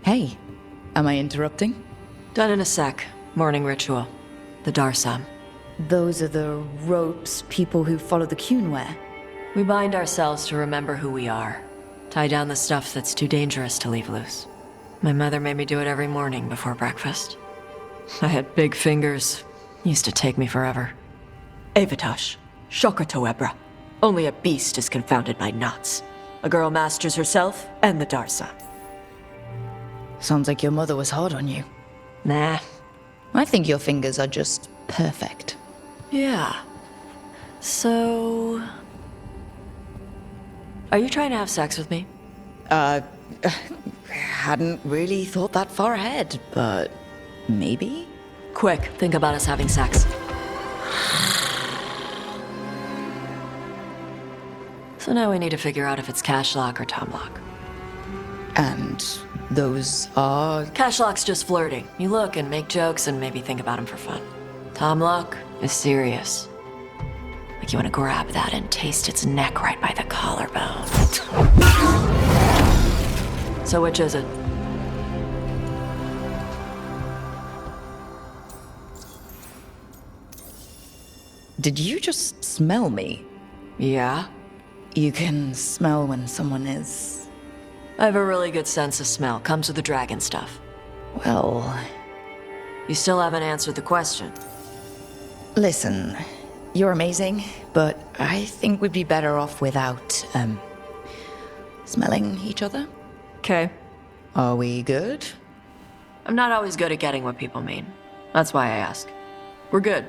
Hey, am I interrupting? Done in a sec. Morning ritual. The Darsam. Those are the ropes people who follow the Qun wear. We bind ourselves to remember who we are. Tie down the stuff that's too dangerous to leave loose. My mother made me do it every morning before breakfast. I had big fingers. Used to take me forever. Avatash. Shokratoebra. Only a beast is confounded by knots. A girl masters herself and the Darsam. Sounds like your mother was hard on you. Nah. I think your fingers are just perfect. Yeah. So... Are you trying to have sex with me? Hadn't really thought that far ahead, but maybe? Quick, think about us having sex. So now we need to figure out if it's Cashlock or Tomlock. And those are... Cashlock's just flirting. You look and make jokes and maybe think about him for fun. Tomlock is serious. Like you want to grab that and taste its neck right by the collarbone. So which is it? Did you just smell me? Yeah? You can smell when someone is... I have a really good sense of smell. Comes with the dragon stuff. Well... You still haven't answered the question. Listen, you're amazing, but I think we'd be better off without, smelling each other. Okay. Are we good? I'm not always good at getting what people mean. That's why I ask. We're good.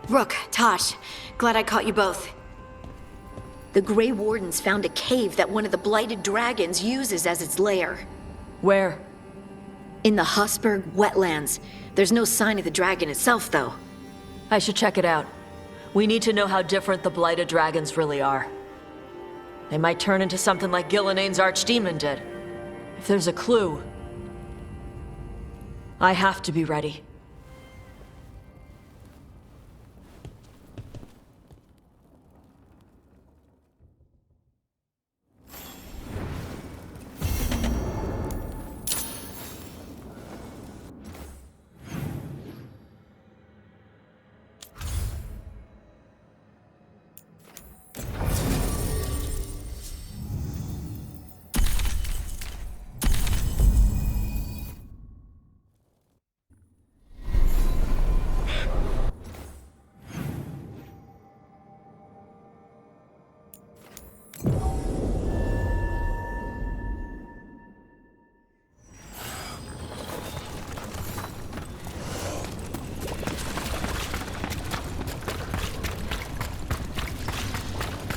Rook, Tosh, glad I caught you both. The Grey Wardens found a cave that one of the Blighted Dragons uses as its lair. Where? In the Husberg wetlands. There's no sign of the dragon itself, though. I should check it out. We need to know how different the Blighted Dragons really are. They might turn into something like Gillenane's archdemon did. If there's a clue, I have to be ready.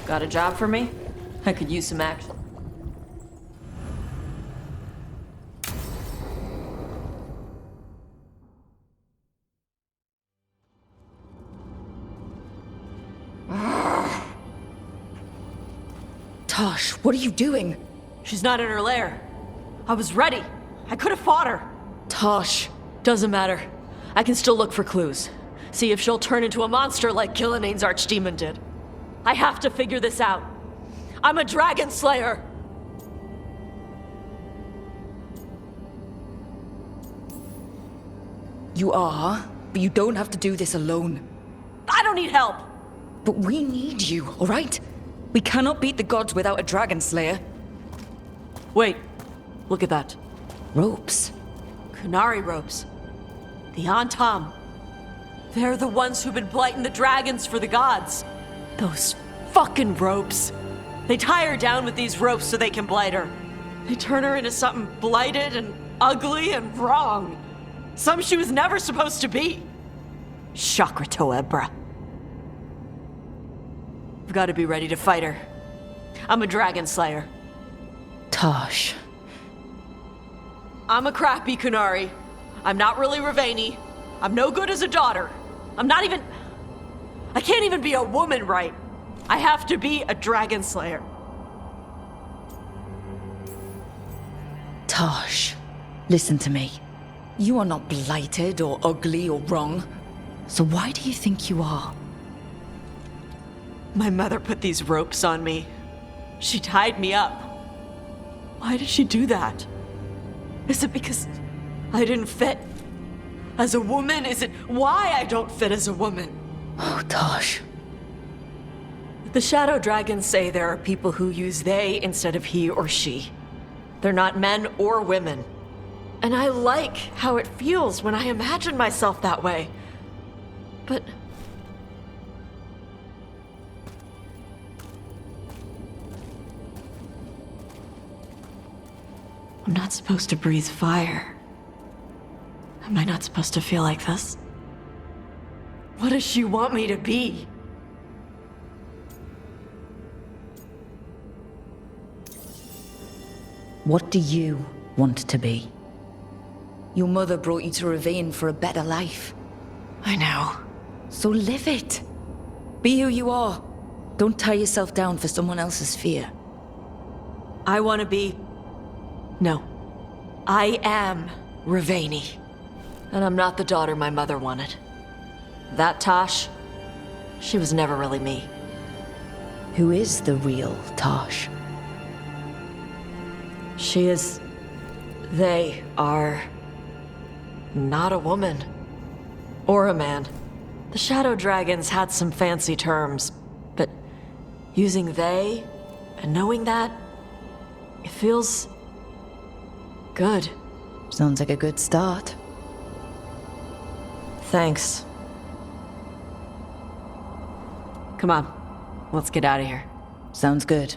Got a job for me? I could use some action. Tosh, what are you doing? She's not in her lair. I was ready. I could have fought her. Tosh. Doesn't matter. I can still look for clues. See if she'll turn into a monster like Gillenane's archdemon did. I have to figure this out. I'm a dragon slayer. You are, but you don't have to do this alone. I don't need help. But we need you, all right? We cannot beat the gods without a dragon slayer. Wait, look at that. Ropes. Kunari ropes. The Antam. They're the ones who've been blighting the dragons for the gods. Those fucking ropes. They tie her down with these ropes so they can blight her. They turn her into something blighted and ugly and wrong. Something she was never supposed to be. Shokratoebra. I've got to be ready to fight her. I'm a dragon slayer. Tosh. I'm a crappy Kunari. I'm not really Ravani. I'm no good as a daughter. I can't even be a woman right. I have to be a dragon slayer. Tosh, listen to me. You are not blighted or ugly or wrong. So why do you think you are? My mother put these ropes on me. She tied me up. Why did she do that? Is it because I didn't fit as a woman? Is it why I don't fit as a woman? Oh, Tosh. The Shadow Dragons say there are people who use they instead of he or she. They're not men or women. And I like how it feels when I imagine myself that way. But I'm not supposed to breathe fire. Am I not supposed to feel like this? What does she want me to be? What do you want to be? Your mother brought you to Ravine for a better life. I know. So live it. Be who you are. Don't tie yourself down for someone else's fear. I want to be... No. I am Ravani. And I'm not the daughter my mother wanted. That Tosh, she was never really me. Who is the real Tosh? She is... They are... not a woman. Or a man. The Shadow Dragons had some fancy terms, but using they and knowing that, it feels... good. Sounds like a good start. Thanks. Come on, let's get out of here. Sounds good.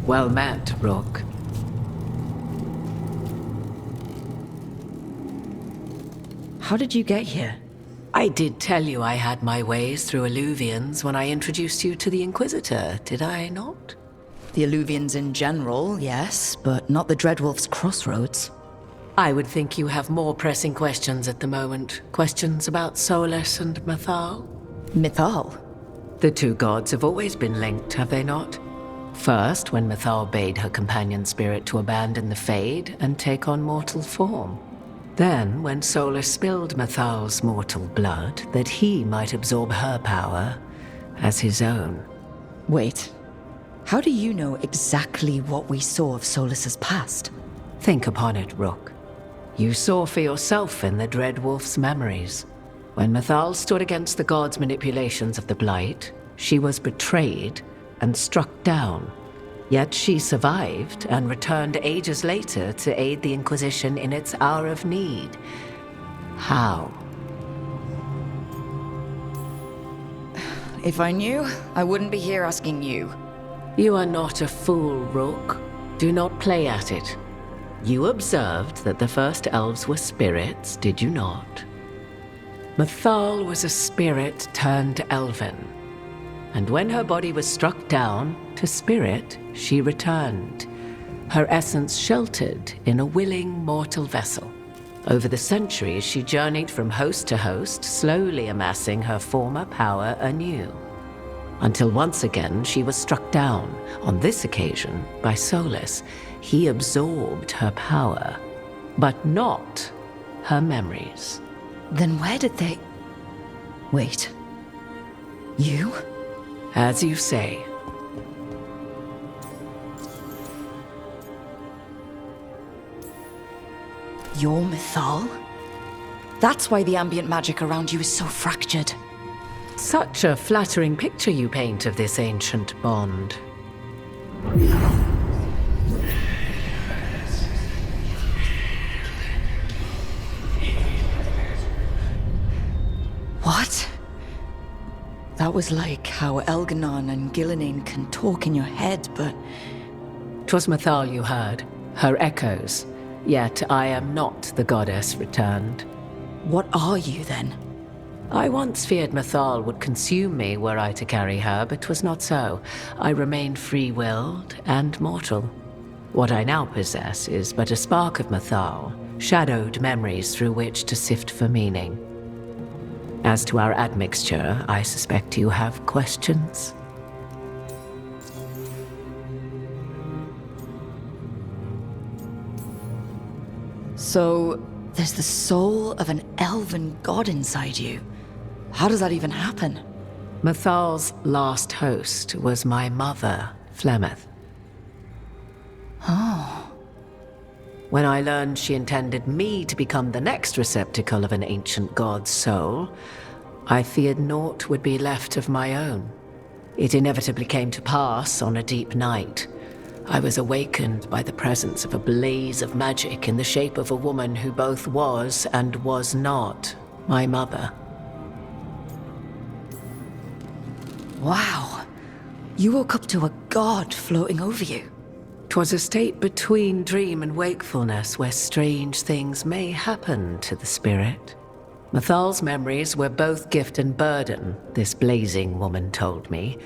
Well met, Rook. How did you get here? I did tell you I had my ways through Illuvians when I introduced you to the Inquisitor, did I not? The Illuvians in general, yes, but not the Dreadwolf's crossroads. I would think you have more pressing questions at the moment. Questions about Solus and Mythal? Mythal? The two gods have always been linked, have they not? First, when Mythal bade her companion spirit to abandon the Fade and take on mortal form. Then, when Solus spilled Mythal's mortal blood, that he might absorb her power as his own. Wait. How do you know exactly what we saw of Solus's past? Think upon it, Rook. You saw for yourself in the Dreadwolf's memories. When Mythal stood against the gods' manipulations of the Blight, she was betrayed and struck down. Yet she survived and returned ages later to aid the Inquisition in its hour of need. How? If I knew, I wouldn't be here asking you. You are not a fool, Rook. Do not play at it. You observed that the first elves were spirits, did you not? Mythal was a spirit turned elven. And when her body was struck down, to spirit, she returned. Her essence sheltered in a willing mortal vessel. Over the centuries, she journeyed from host to host, slowly amassing her former power anew. Until once again, she was struck down, on this occasion, by Solus. He absorbed her power, but not her memories. Then where did they... Wait. You? As you say. You're Mythal? That's why the ambient magic around you is so fractured. Such a flattering picture you paint of this ancient bond. What? That was like how Elganon and Gillinane can talk in your head, but... 'Twas Mythal you heard, her echoes. Yet I am not the goddess returned. What are you then? I once feared Mathal would consume me were I to carry her, but 'twas not so. I remained free-willed and mortal. What I now possess is but a spark of Mathal, shadowed memories through which to sift for meaning. As to our admixture, I suspect you have questions. So, there's the soul of an elven god inside you. How does that even happen? Mathal's last host was my mother, Flemeth. Oh. When I learned she intended me to become the next receptacle of an ancient god's soul, I feared naught would be left of my own. It inevitably came to pass on a deep night. I was awakened by the presence of a blaze of magic in the shape of a woman who both was and was not my mother. Wow. You woke up to a god floating over you. 'Twas a state between dream and wakefulness where strange things may happen to the spirit. Mathal's memories were both gift and burden, this blazing woman told me,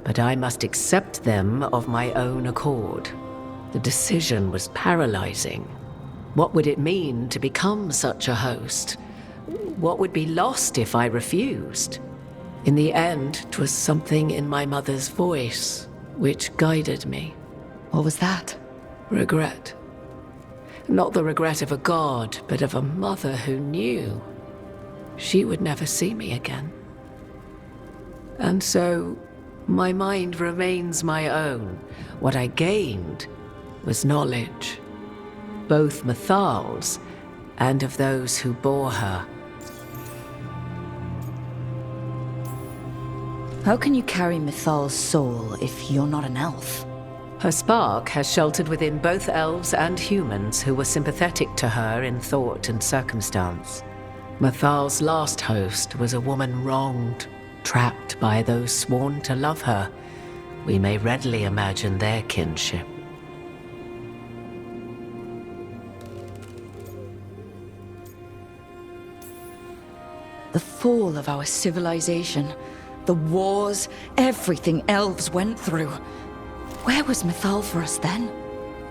but I must accept them of my own accord. The decision was paralyzing. What would it mean to become such a host? What would be lost if I refused? In the end, 'twas something in my mother's voice which guided me. What was that? Regret. Not the regret of a god, but of a mother who knew she would never see me again. And so, my mind remains my own. What I gained was knowledge, both Mathal's and of those who bore her. How can you carry Mathal's soul if you're not an elf? Her spark has sheltered within both elves and humans who were sympathetic to her in thought and circumstance. Mathal's last host was a woman wronged, trapped by those sworn to love her. We may readily imagine their kinship. The fall of our civilization, the wars, everything elves went through. Where was Mathal for us then?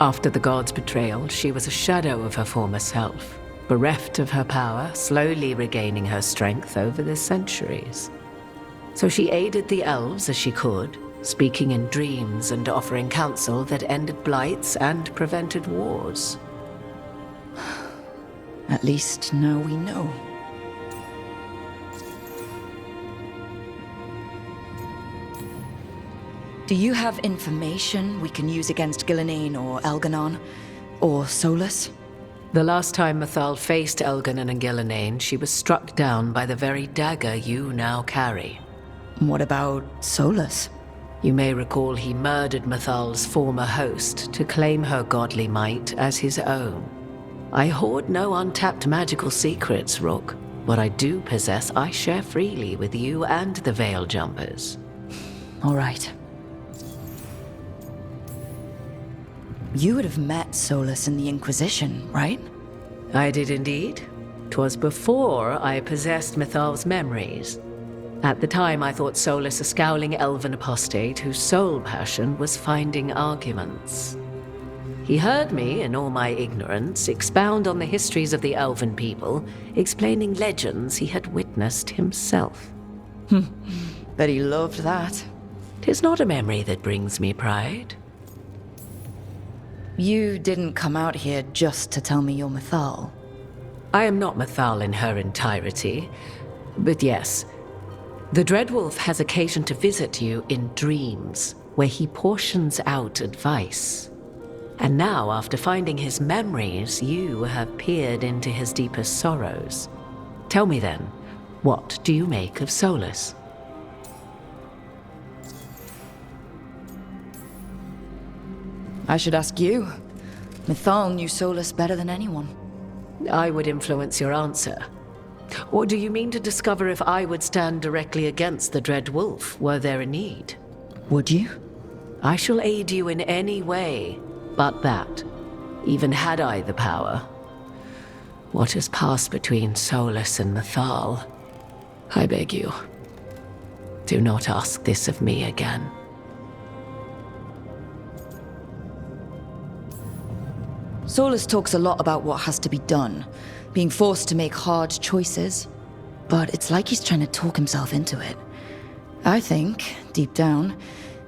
After the god's betrayal, she was a shadow of her former self, bereft of her power, slowly regaining her strength over the centuries. So she aided the elves as she could, speaking in dreams and offering counsel that ended blights and prevented wars. At least now we know. Do you have information we can use against Gillenane or Elganon? Or Solus? The last time Mathal faced Elganon and Gillenane, she was struck down by the very dagger you now carry. What about Solus? You may recall he murdered Mathal's former host to claim her godly might as his own. I hoard no untapped magical secrets, Rook. What I do possess, I share freely with you and the Veil Jumpers. All right. You would have met Solus in the Inquisition, right? I did indeed. 'Twas before I possessed Mathal's memories. At the time, I thought Solus a scowling elven apostate whose sole passion was finding arguments. He heard me, in all my ignorance, expound on the histories of the elven people, explaining legends he had witnessed himself. Bet he loved that. 'Tis not a memory that brings me pride. You didn't come out here just to tell me you're Mathal. I am not Mathal in her entirety, but yes, the Dreadwolf has occasion to visit you in dreams, where he portions out advice. And now, after finding his memories, you have peered into his deepest sorrows. Tell me then, what do you make of Solus? I should ask you. Mathal knew Solus better than anyone. I would influence your answer. Or do you mean to discover if I would stand directly against the Dread Wolf, were there a need? Would you? I shall aid you in any way but that, even had I the power. what has passed between Solus and Mythal, I beg you, do not ask this of me again. Solus talks a lot about what has to be done, being forced to make hard choices. But it's like he's trying to talk himself into it. I think, deep down,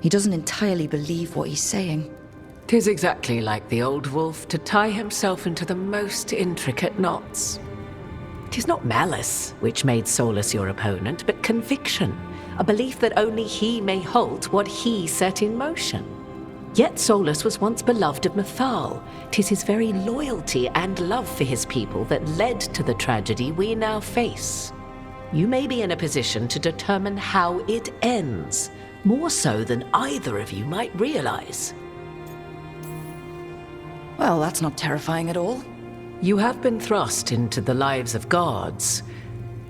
he doesn't entirely believe what he's saying. 'Tis exactly like the old wolf to tie himself into the most intricate knots. 'Tis not malice which made Solus your opponent, but conviction, a belief that only he may halt what he set in motion. Yet Solus was once beloved of Mythal. 'Tis his very loyalty and love for his people that led to the tragedy we now face. You may be in a position to determine how it ends, more so than either of you might realize. Well, that's not terrifying at all. You have been thrust into the lives of gods.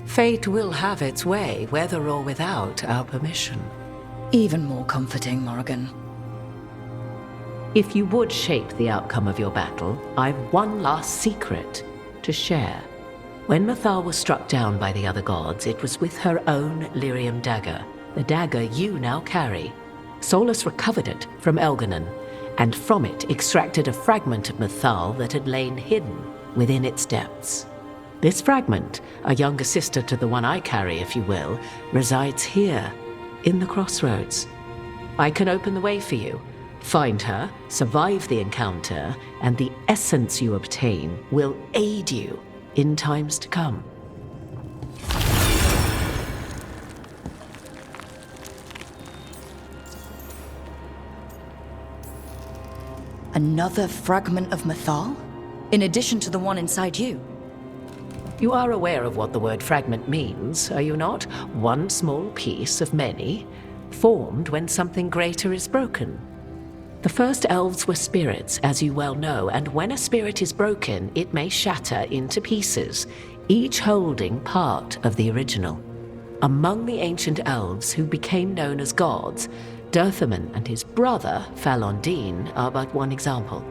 Fate will have its way, whether or without our permission. Even more comforting, Morrigan. If you would shape the outcome of your battle, I've one last secret to share. When Mythal was struck down by the other gods, it was with her own lyrium dagger, the dagger you now carry. Solus recovered it from Elganon, and from it extracted a fragment of Mythal that had lain hidden within its depths. This fragment, a younger sister to the one I carry, if you will, resides here, in the crossroads. I can open the way for you. Find her, survive the encounter, and the essence you obtain will aid you in times to come. Another fragment of Mythal? In addition to the one inside you? You are aware of what the word fragment means, are you not? One small piece of many, formed when something greater is broken. The first elves were spirits, as you well know, and when a spirit is broken, it may shatter into pieces, each holding part of the original. Among the ancient elves who became known as gods, Dirthaman and his brother, Falondine, are but one example.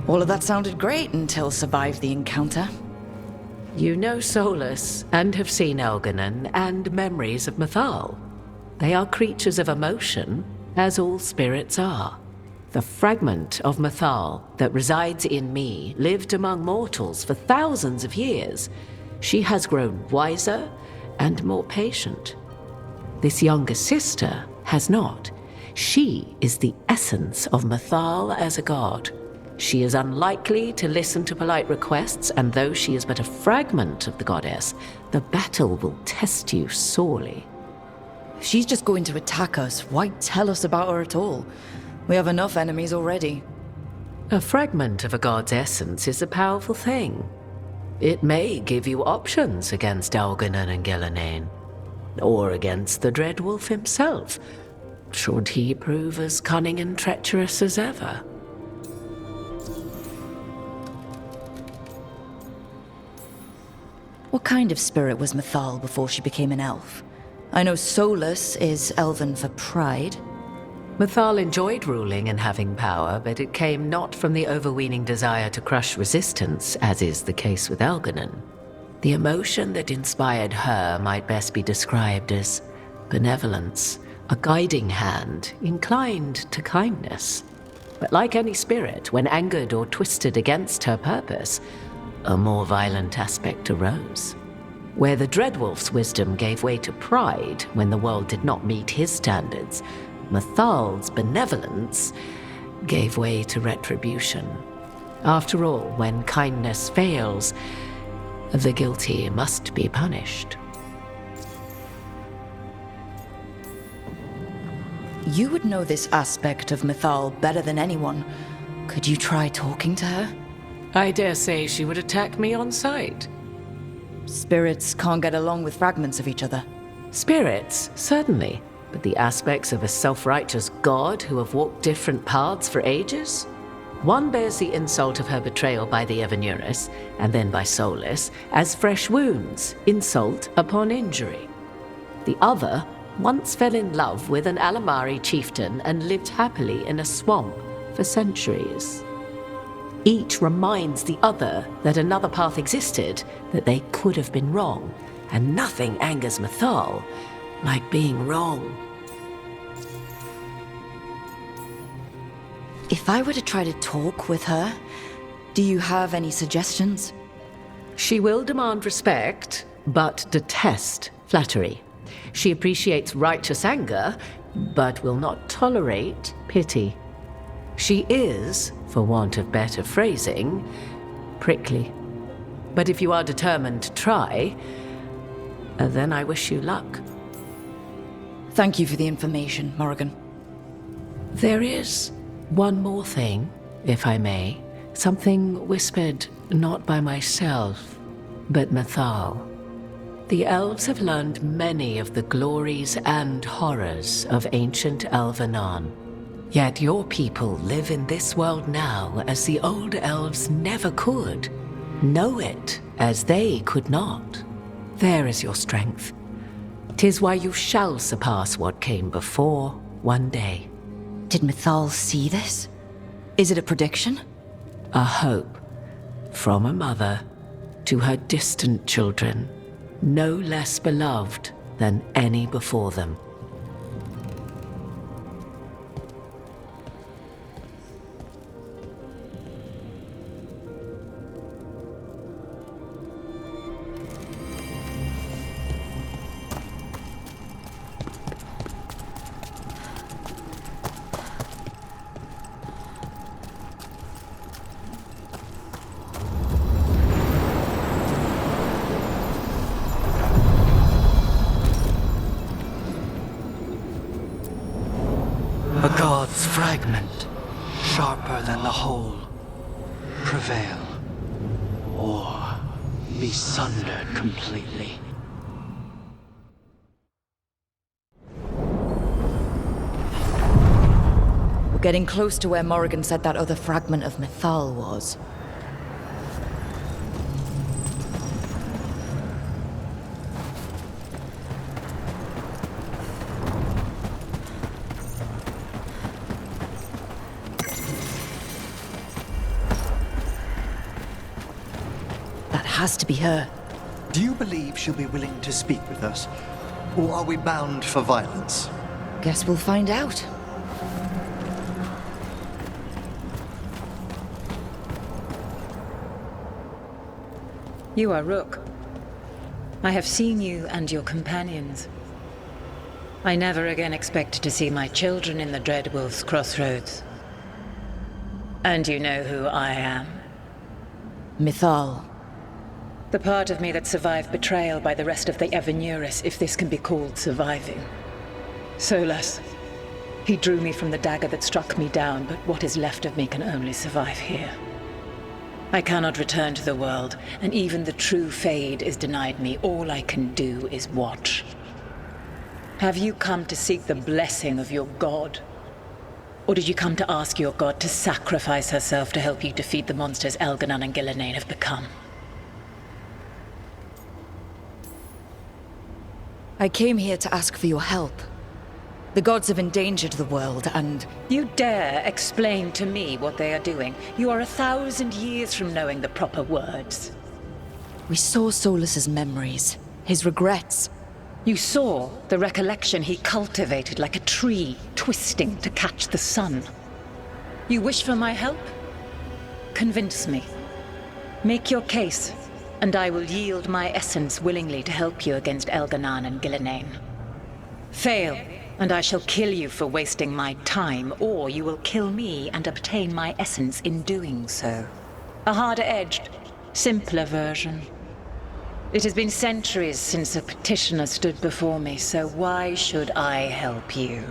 All of that sounded great until survived the encounter. You know Solus, and have seen Elganon, and memories of Mythal. They are creatures of emotion, as all spirits are. The fragment of Mythal that resides in me lived among mortals for thousands of years. She has grown wiser and more patient. This younger sister has not. She is the essence of Mythal as a god. She is unlikely to listen to polite requests, and though she is but a fragment of the goddess, the battle will test you sorely. If she's just going to attack us, why tell us about her at all? We have enough enemies already. A fragment of a god's essence is a powerful thing. It may give you options against Elganon and Ghilanane, or against the Dread Wolf himself, should he prove as cunning and treacherous as ever. What kind of spirit was Mythal before she became an elf? I know Solus is elven for pride. Mythal enjoyed ruling and having power, but it came not from the overweening desire to crush resistance, as is the case with Elganon. The emotion that inspired her might best be described as benevolence, a guiding hand, inclined to kindness. But like any spirit, when angered or twisted against her purpose, a more violent aspect arose. Where the Dreadwolf's wisdom gave way to pride when the world did not meet his standards, Mythal's benevolence gave way to retribution. After all, when kindness fails, the guilty must be punished. You would know this aspect of Mythal better than anyone. Could you try talking to her? I dare say she would attack me on sight. Spirits can't get along with fragments of each other. Spirits, certainly, but the aspects of a self-righteous god who have walked different paths for ages? One bears the insult of her betrayal by the Evanuris, and then by Solus, as fresh wounds, insult upon injury. The other once fell in love with an Alamari chieftain and lived happily in a swamp for centuries. Each reminds the other that another path existed, that they could have been wrong, and nothing angers Mythal like being wrong. If I were to try to talk with her, do you have any suggestions? She will demand respect, but detest flattery. She appreciates righteous anger, but will not tolerate pity. She is, for want of better phrasing, prickly. But if you are determined to try, then I wish you luck. Thank you for the information, Morrigan. There is one more thing, if I may. Something whispered not by myself, but Mythal. The elves have learned many of the glories and horrors of ancient Elvenon. Yet your people live in this world now as the old elves never could. Know it as they could not. There is your strength. 'Tis why you shall surpass what came before one day. Did Mythal see this? Is it a prediction? A hope from a mother to her distant children, no less beloved than any before them. A god's fragment, sharper than the whole. Prevail, or be sundered completely. We're getting close to where Morrigan said that other fragment of Mythal was. Has to be her. Do you believe she'll be willing to speak with us? Or are we bound for violence? Guess we'll find out. You are Rook. I have seen you and your companions. I never again expected to see my children in the Dreadwolf's crossroads. And you know who I am. Mythal. The part of me that survived betrayal by the rest of the Evanuris, if this can be called surviving. Solas. He drew me from the dagger that struck me down, but what is left of me can only survive here. I cannot return to the world, and even the true Fade is denied me. All I can do is watch. Have you come to seek the blessing of your god? Or did you come to ask your god to sacrifice herself to help you defeat the monsters Elganon and Gillenane have become? I came here to ask for your help. The gods have endangered the world, and... You dare explain to me what they are doing? You are 1,000 years from knowing the proper words. We saw Solas's memories, his regrets. You saw the recollection he cultivated like a tree, twisting to catch the sun. You wish for my help? Convince me. Make your case, and I will yield my essence willingly to help you against Elganon and Gillenane. Fail, and I shall kill you for wasting my time, or you will kill me and obtain my essence in doing so. A harder-edged, simpler version. It has been centuries since a petitioner stood before me, so why should I help you?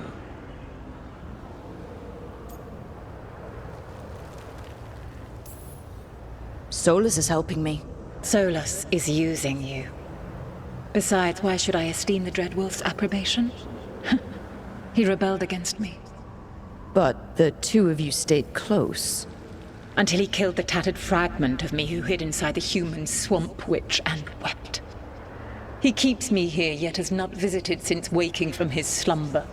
Solas is helping me. Solas is using you. Besides, why should I esteem the Dreadwolf's approbation? He rebelled against me. But the two of you stayed close. Until he killed the tattered fragment of me who hid inside the human swamp witch and wept. He keeps me here, yet has not visited since waking from his slumber.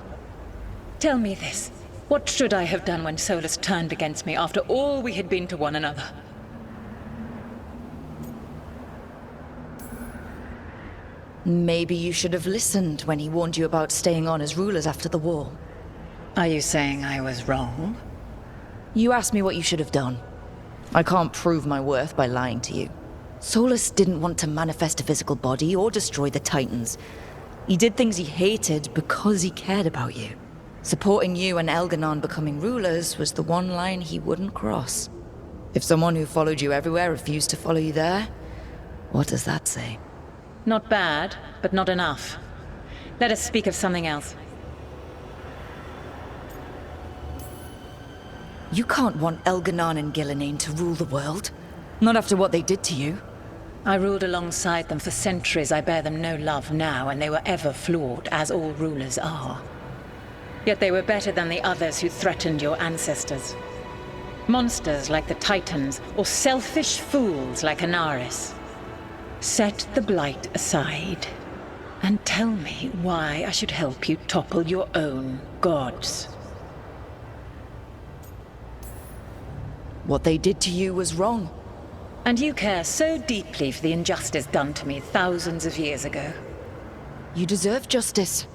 Tell me this. What should I have done when Solus turned against me after all we had been to one another? Maybe you should have listened when he warned you about staying on as rulers after the war. Are you saying I was wrong? You asked me what you should have done. I can't prove my worth by lying to you. Solus didn't want to manifest a physical body or destroy the Titans. He did things he hated because he cared about you. Supporting you and Elganon becoming rulers was the one line he wouldn't cross. If someone who followed you everywhere refused to follow you there, what does that say? Not bad, but not enough. Let us speak of something else. You can't want Elganon and Gillenane to rule the world. Not after what they did to you. I ruled alongside them for centuries. I bear them no love now, and they were ever flawed, as all rulers are. Yet they were better than the others who threatened your ancestors. Monsters like the Titans, or selfish fools like Anaris. Set the Blight aside, and tell me why I should help you topple your own gods. What they did to you was wrong. And you care so deeply for the injustice done to me thousands of years ago. You deserve justice.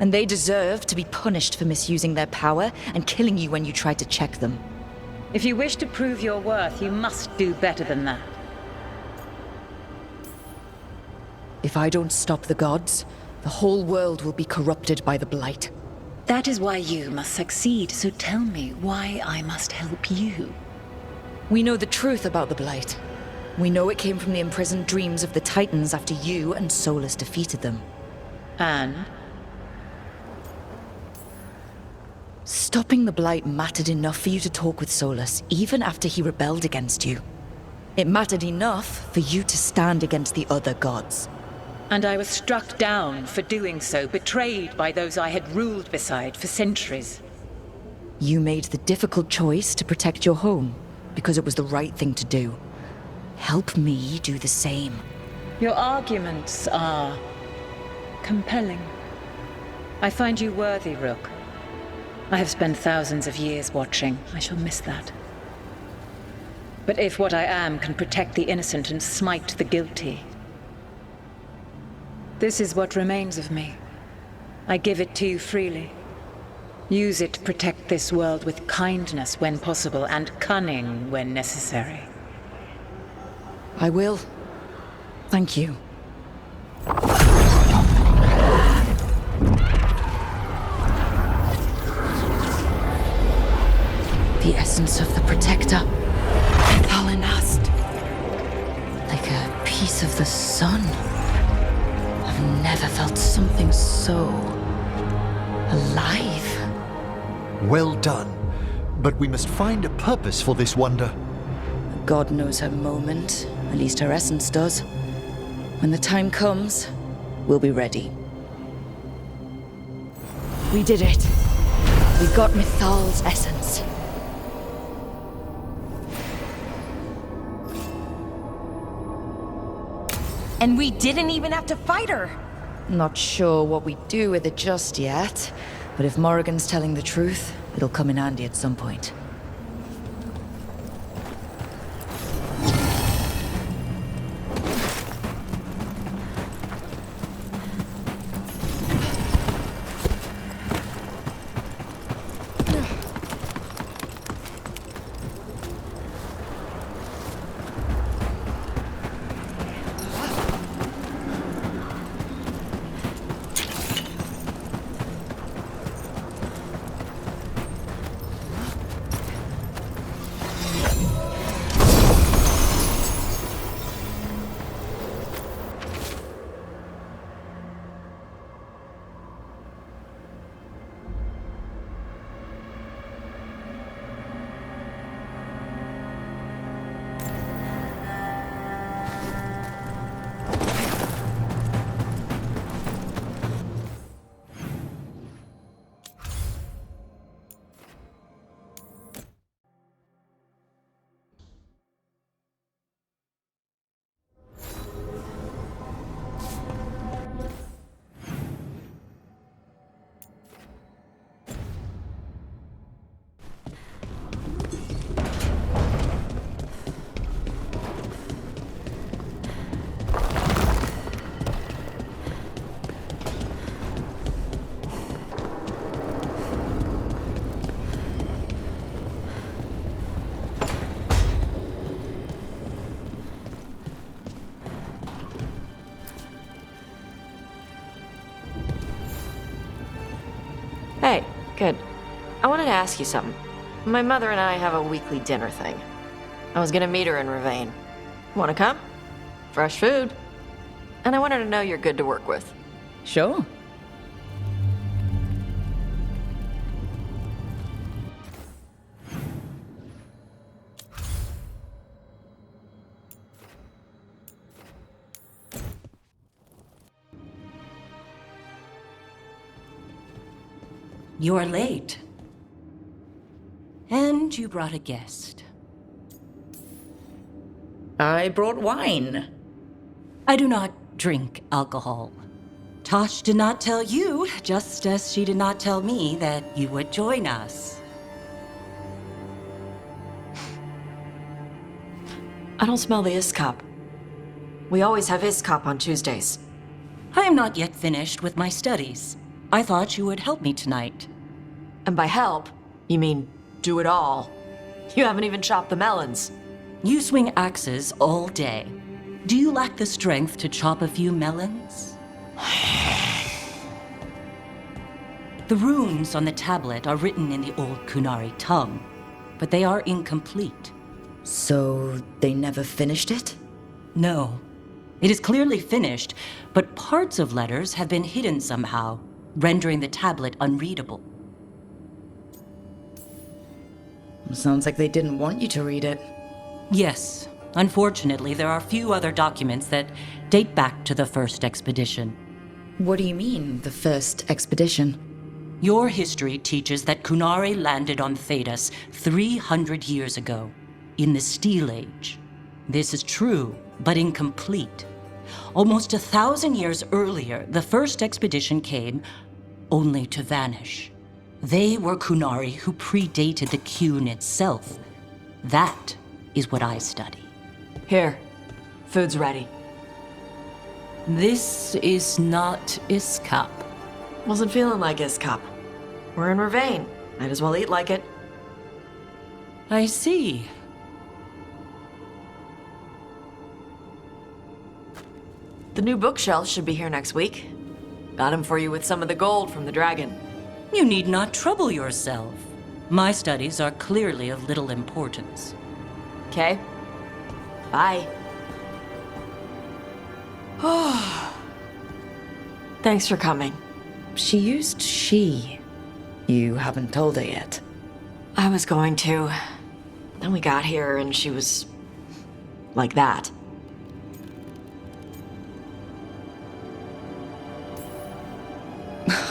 And they deserve to be punished for misusing their power and killing you when you tried to check them. If you wish to prove your worth, you must do better than that. If I don't stop the gods, the whole world will be corrupted by the Blight. That is why you must succeed, so tell me why I must help you. We know the truth about the Blight. We know it came from the imprisoned dreams of the Titans after you and Solus defeated them. And? Stopping the Blight mattered enough for you to talk with Solus, even after he rebelled against you. It mattered enough for you to stand against the other gods. And I was struck down for doing so, betrayed by those I had ruled beside for centuries. You made the difficult choice to protect your home, because it was the right thing to do. Help me do the same. Your arguments are compelling. I find you worthy, Rook. I have spent thousands of years watching. I shall miss that. But if what I am can protect the innocent and smite the guilty, this is what remains of me. I give it to you freely. Use it to protect this world with kindness when possible and cunning when necessary. I will. Thank you. The essence of the Protector. Thalanast. Like a piece of the sun. I've never felt something so alive. Well done. But we must find a purpose for this wonder. God knows her moment. At least her essence does. When the time comes, we'll be ready. We did it. We got Mythal's essence. And we didn't even have to fight her! Not sure what we do with it just yet, but if Morrigan's telling the truth, it'll come in handy at some point. Good. I wanted to ask you something. My mother and I have a weekly dinner thing. I was gonna meet her in Ravane. Wanna come? Fresh food. And I wanted to know you're good to work with. Sure. You're late. And you brought a guest. I brought wine. I do not drink alcohol. Tosh did not tell you, just as she did not tell me that you would join us. I don't smell the Iskop. We always have Iskop on Tuesdays. I am not yet finished with my studies. I thought you would help me tonight. And by help, you mean do it all. You haven't even chopped the melons. You swing axes all day. Do you lack the strength to chop a few melons? The runes on the tablet are written in the old Kunari tongue, but they are incomplete. So they never finished it? No. It is clearly finished, but parts of letters have been hidden somehow, rendering the tablet unreadable. Sounds like they didn't want you to read it. Yes. Unfortunately, there are few other documents that date back to the first expedition. What do you mean, the first expedition? Your history teaches that Kunari landed on Thedas 300 years ago, in the Steel Age. This is true, but incomplete. Almost 1,000 years earlier, the first expedition came only to vanish. They were Kunari who predated the Qun itself. That is what I study. Here, food's ready. This is not Iskop. Wasn't feeling like Iskop. We're in Ravane. Might as well eat like it. I see. The new bookshelves should be here next week. Got him for you with some of the gold from the dragon. You need not trouble yourself. My studies are clearly of little importance. Okay? Bye. Thanks for coming. She used she. You haven't told her yet. I was going to. Then we got here and she was like that.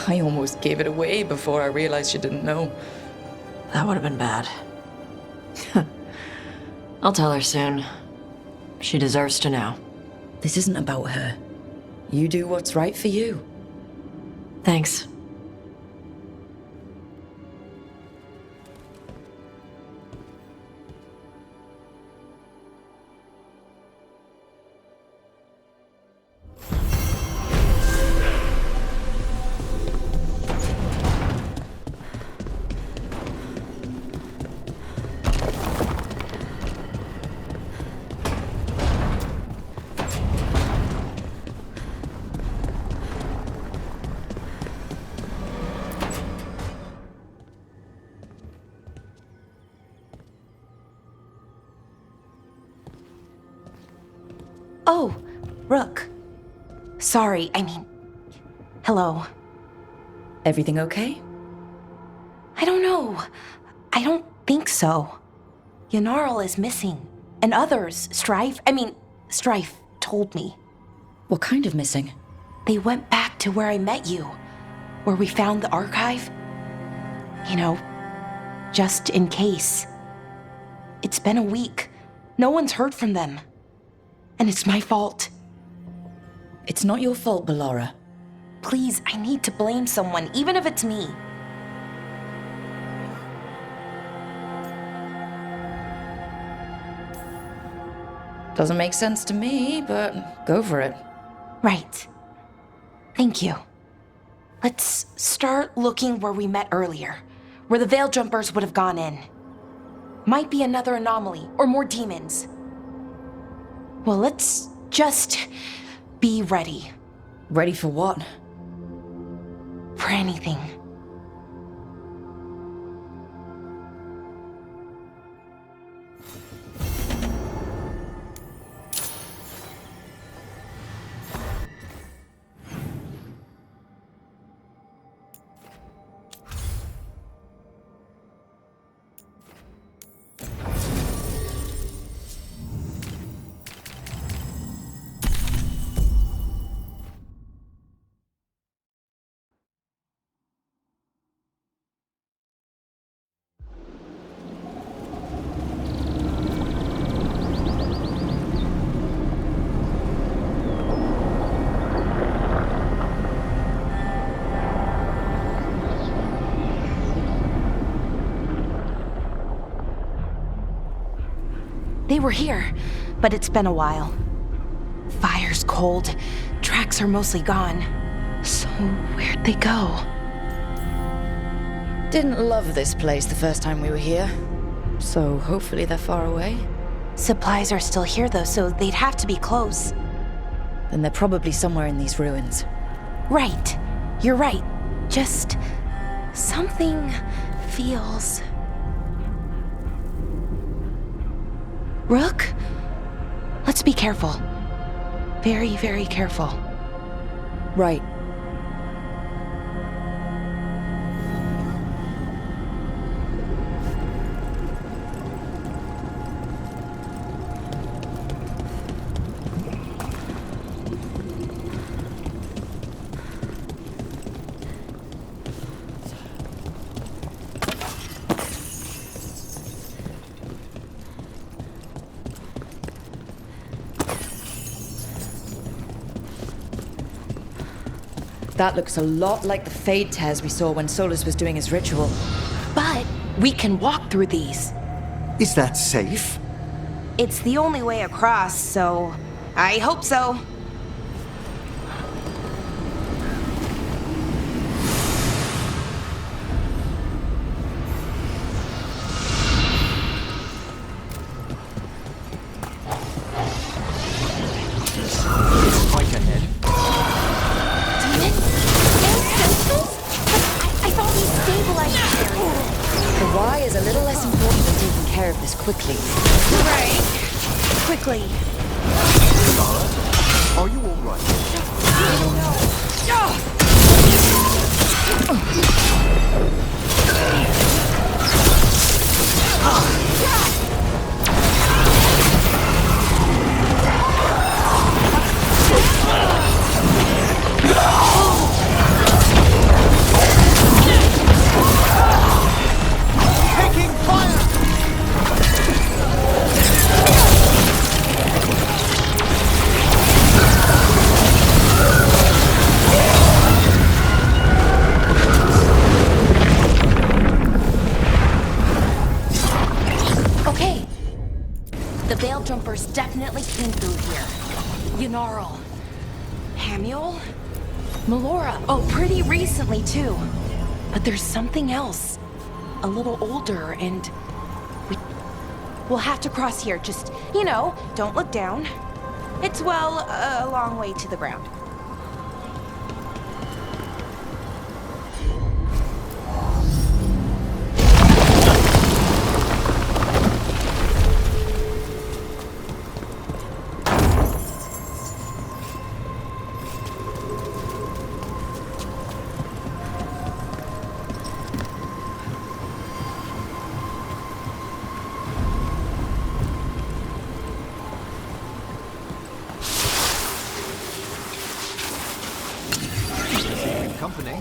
I almost gave it away before I realized she didn't know. That would have been bad. I'll tell her soon. She deserves to know. This isn't about her. You do what's right for you. Thanks. Oh, Rook. Sorry, hello. Everything okay? I don't know. I don't think so. Yanarl is missing. And others, Strife told me. What kind of missing? They went back to where I met you, where we found the archive. You know, just in case. It's been a week. No one's heard from them. And it's my fault. It's not your fault, Ballora. Please, I need to blame someone, even if it's me. Doesn't make sense to me, but go for it. Right. Thank you. Let's start looking where we met earlier, where the Veil Jumpers would have gone in. Might be another anomaly, or more demons. Well, let's just be ready. Ready for what? For anything. They were here, but it's been a while. Fire's cold. Tracks are mostly gone. So where'd they go? Didn't love this place the first time we were here. So hopefully they're far away. Supplies are still here though, so they'd have to be close. Then they're probably somewhere in these ruins. Right. You're right. Just something feels... Rook? Let's be careful. Very, very careful. Right. That looks a lot like the Fade Tears we saw when Solus was doing his ritual. But we can walk through these. Is that safe? It's the only way across, so I hope so. Quite ahead. Demon? Ancestors? I thought we stabilized the area. The why is a little less important than taking care of this quickly. Right. Quickly. Are you all right? Taking fire! Okay. The Veil Jumpers definitely came through here. Yunarl. Hamiel? Melora. Oh, pretty recently, too. But there's something else. A little older, and... We'll have to cross here. Just, don't look down. It's, well, a long way to the ground. Company.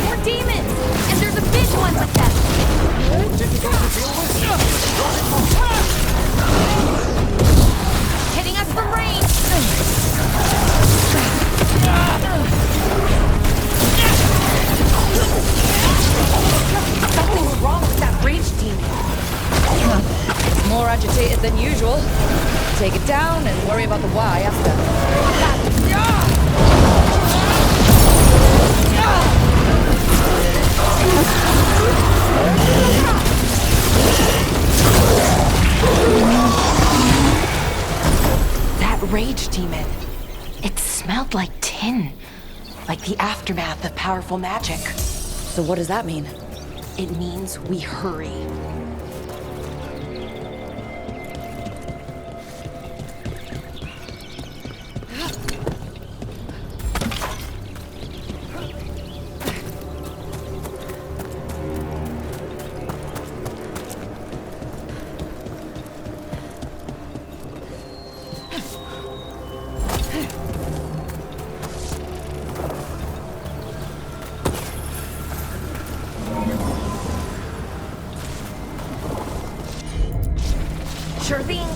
More demons! And there's a big one with them! Hitting us from range! Something's wrong with that rage demon. It's more agitated than usual. Take it down and worry about the why after. That rage demon. It smelled like tin. Like the aftermath of powerful magic. So what does that mean? It means we hurry. sure thing.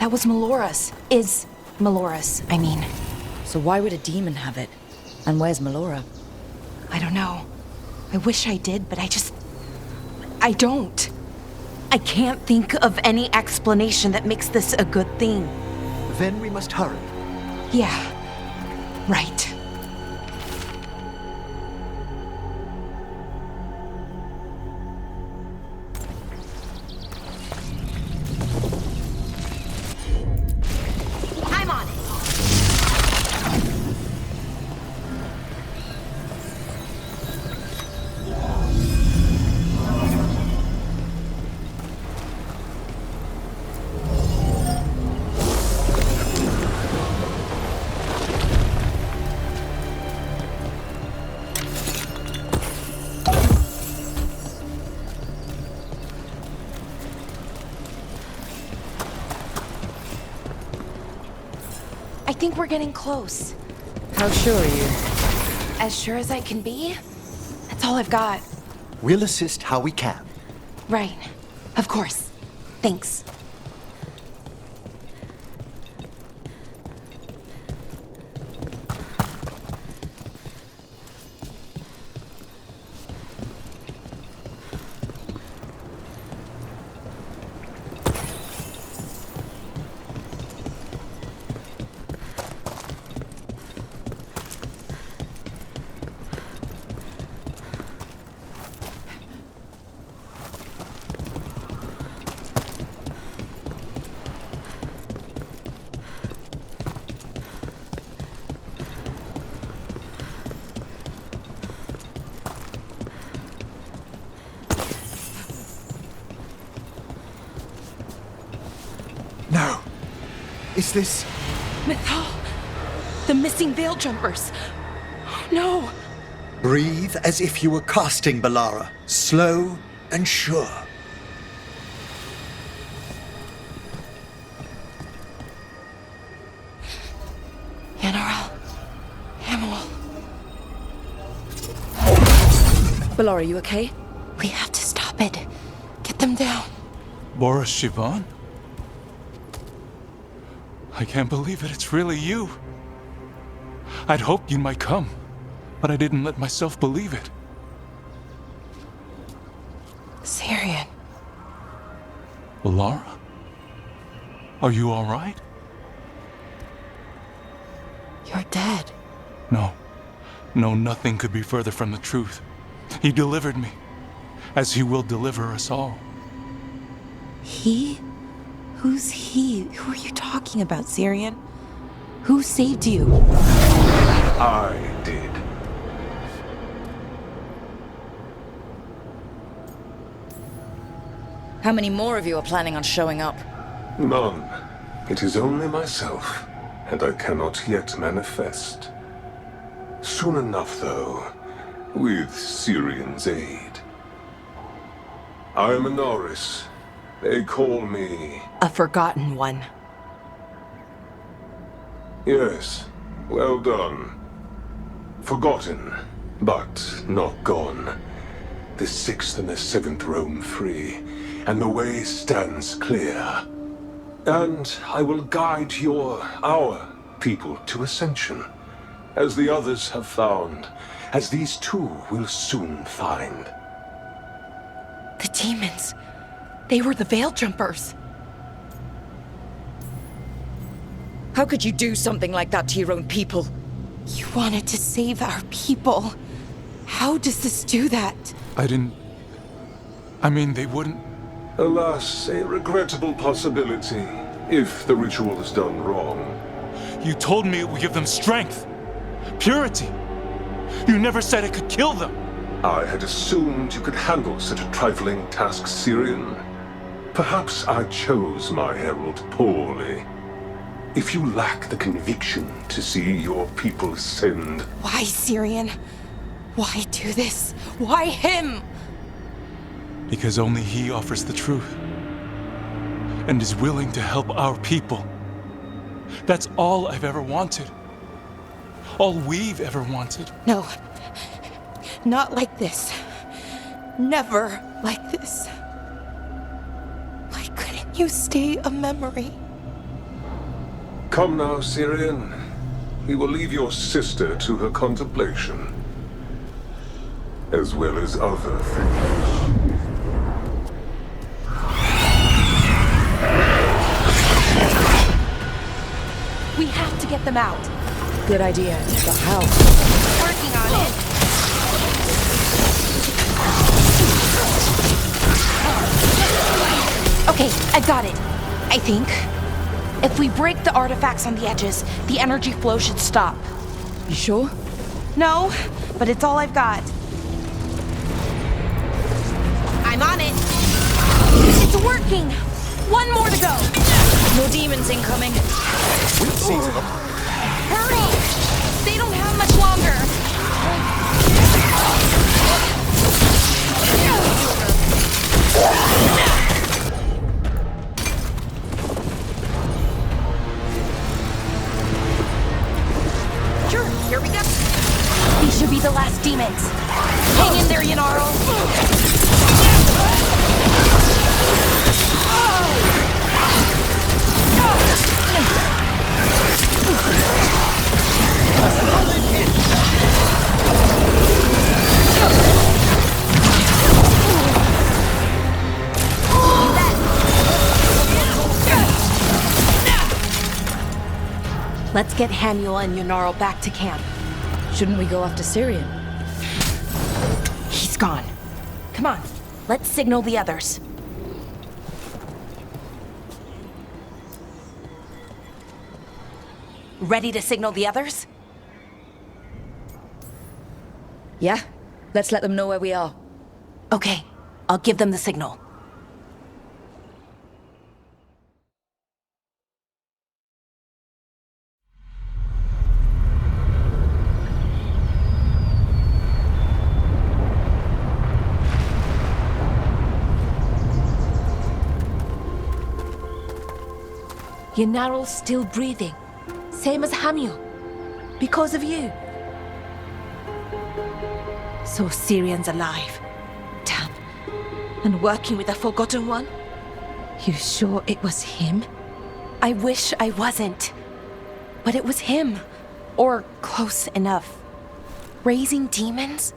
That was Melora's. Is Melora's, I mean. So why would a demon have it? And where's Melora? I don't know. I wish I did, but I don't. I can't think of any explanation that makes this a good thing. Then we must hurry. Yeah, right. I'm on it. I think we're getting close. How sure are you? As sure as I can be. That's all I've got. We'll assist how we can. Right. Of course. Thanks. No. Is this... Mythal! The missing veil jumpers! No! Breathe as if you were casting, Balara. Slow and sure. Bellara, you okay? We have to stop it. Get them down. Boris Shivan? I can't believe it. It's really you. I'd hoped you might come, but I didn't let myself believe it. Syrian. Balara? Are you all right? You're dead. No. No, nothing could be further from the truth. He delivered me, as he will deliver us all. He? Who's he? Who are you talking about, Syrian? Who saved you? I did. How many more of you are planning on showing up? None. It is only myself, and I cannot yet manifest. Soon enough, though, with Syrian's aid. I am a Norris. They call me... A forgotten one. Yes, well done. Forgotten, but not gone. The 6th and the 7th roam free, and the way stands clear. And I will guide our people to ascension, as the others have found, as these two will soon find. The demons. They were the Veiljumpers. How could you do something like that to your own people? You wanted to save our people. How does this do that? They wouldn't... Alas, a regrettable possibility, if the ritual is done wrong. You told me it would give them strength, purity. You never said it could kill them. I had assumed you could handle such a trifling task, Syrian. Perhaps I chose my herald poorly. If you lack the conviction to see your people ascend... Why, Syrian? Why do this? Why him? Because only he offers the truth. And is willing to help our people. That's all I've ever wanted. All we've ever wanted. No. Not like this. Never like this. Why couldn't you stay a memory? Come now, Syrian. We will leave your sister to her contemplation. As well as other things. We have to get them out. Good idea, but how? Working on it. Okay, I got it. I think. If we break the artifacts on the edges, the energy flow should stop. You sure? No, but it's all I've got. I'm on it. It's working. One more to go. No demons incoming. We've seen them. Hurry! They don't have much longer. Sure, here we go. These should be the last demons. Hang in there, Yanaro. Let's get Hamuel and Yunaro back to camp. Shouldn't we go after Syrian? He's gone. Come on, let's signal the others. Ready to signal the others? Yeah? Let's let them know where we are. Okay, I'll give them the signal. Yanaro's still breathing. Same as Hamuel. Because of you. So Syrian's alive. Damn. And working with the Forgotten One? You sure it was him? I wish I wasn't. But it was him. Or close enough. Raising demons?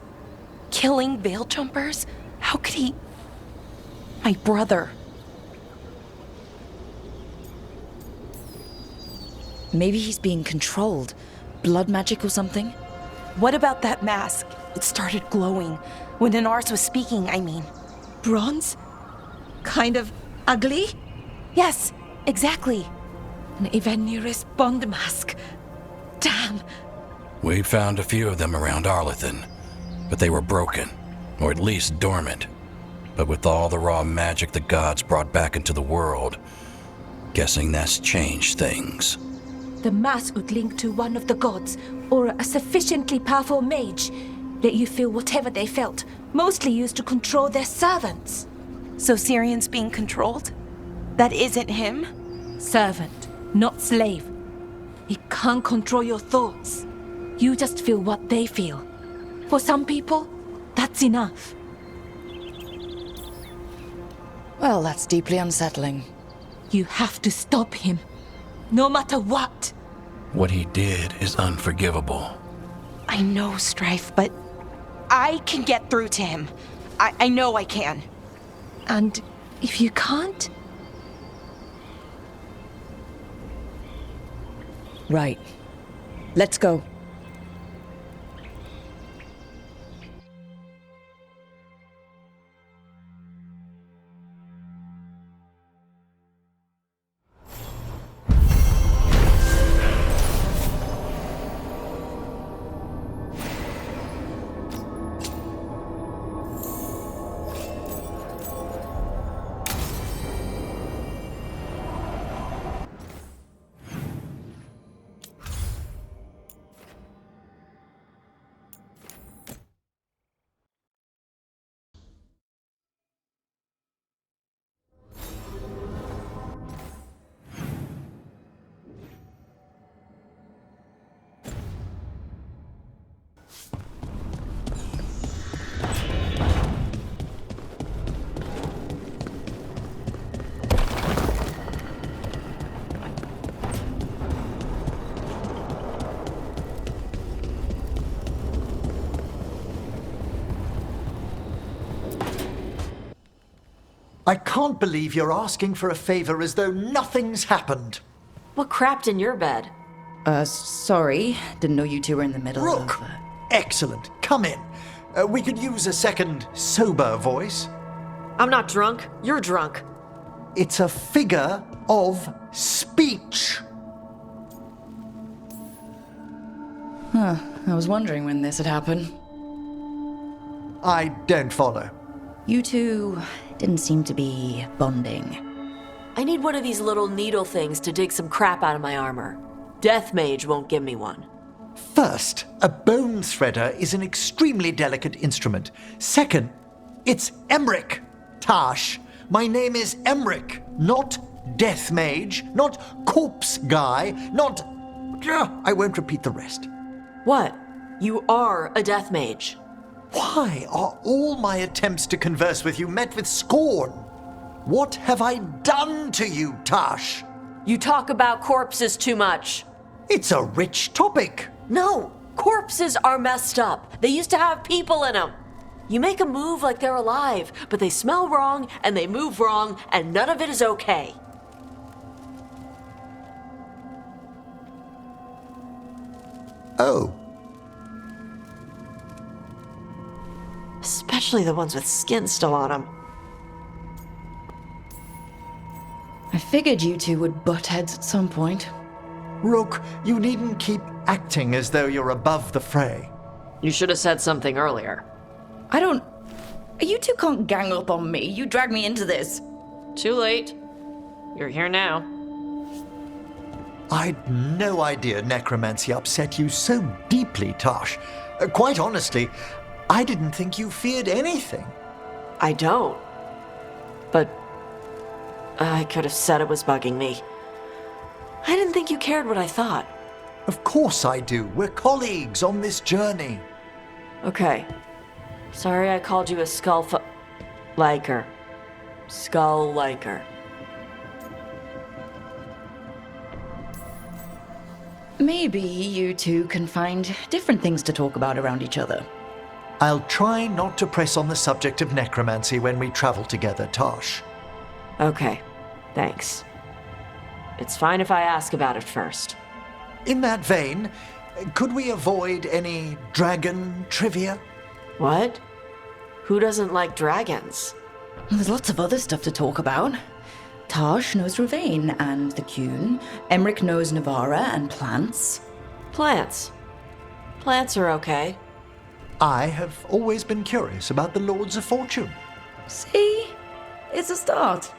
Killing Veiljumpers? How could he... My brother. Maybe he's being controlled. Blood magic or something? What about that mask? It started glowing. When Inars was speaking, I mean. Bronze? Kind of ugly? Yes, exactly. An Evaniris Bond mask. Damn. We found a few of them around Arlethan, but they were broken, or at least dormant. But with all the raw magic the gods brought back into the world, guessing that's changed things. The mass would link to one of the gods, or a sufficiently powerful mage. Let you feel whatever they felt, mostly used to control their servants. So Syrian's being controlled? That isn't him? Servant, not slave. He can't control your thoughts. You just feel what they feel. For some people, that's enough. Well, that's deeply unsettling. You have to stop him, no matter what. What he did is unforgivable. I know, Strife, but I can get through to him. I know I can. And if you can't? Right. Let's go. I can't believe you're asking for a favor as though nothing's happened. What crapped in your bed? Sorry. Didn't know you two were in the middle Rook! of... Excellent. Come in. We could use a second sober voice. I'm not drunk. You're drunk. It's a figure of speech. Huh. I was wondering when this had happened. I don't follow. You two didn't seem to be bonding. I need one of these little needle things to dig some crap out of my armor. Death Mage won't give me one. First, a bone threader is an extremely delicate instrument. Second, it's Emmerich. Tash, my name is Emmerich, not Death Mage, not Corpse Guy, not... I won't repeat the rest. What? You are a Death Mage. Why are all my attempts to converse with you met with scorn? What have I done to you, Tash? You talk about corpses too much. It's a rich topic. No, corpses are messed up. They used to have people in them. You make a move like they're alive, but they smell wrong and they move wrong, and none of it is okay. Oh. Especially the ones with skin still on them. I figured you two would butt heads at some point. Rook, you needn't keep acting as though you're above the fray. You should have said something earlier. I don't... You two can't gang up on me. You dragged me into this. Too late. You're here now. I'd no idea necromancy upset you so deeply, Tash. Quite honestly, I didn't think you feared anything. I don't. But I could have said it was bugging me. I didn't think you cared what I thought. Of course I do. We're colleagues on this journey. Okay. Sorry I called you a liker. Skull liker. Maybe you two can find different things to talk about around each other. I'll try not to press on the subject of necromancy when we travel together, Tash. Okay. Thanks. It's fine if I ask about it first. In that vein, could we avoid any dragon trivia? What? Who doesn't like dragons? Well, there's lots of other stuff to talk about. Tash knows Ravane and the Qun. Emmerich knows Navara and plants. Plants? Plants are okay. I have always been curious about the Lords of Fortune. See? It's a start.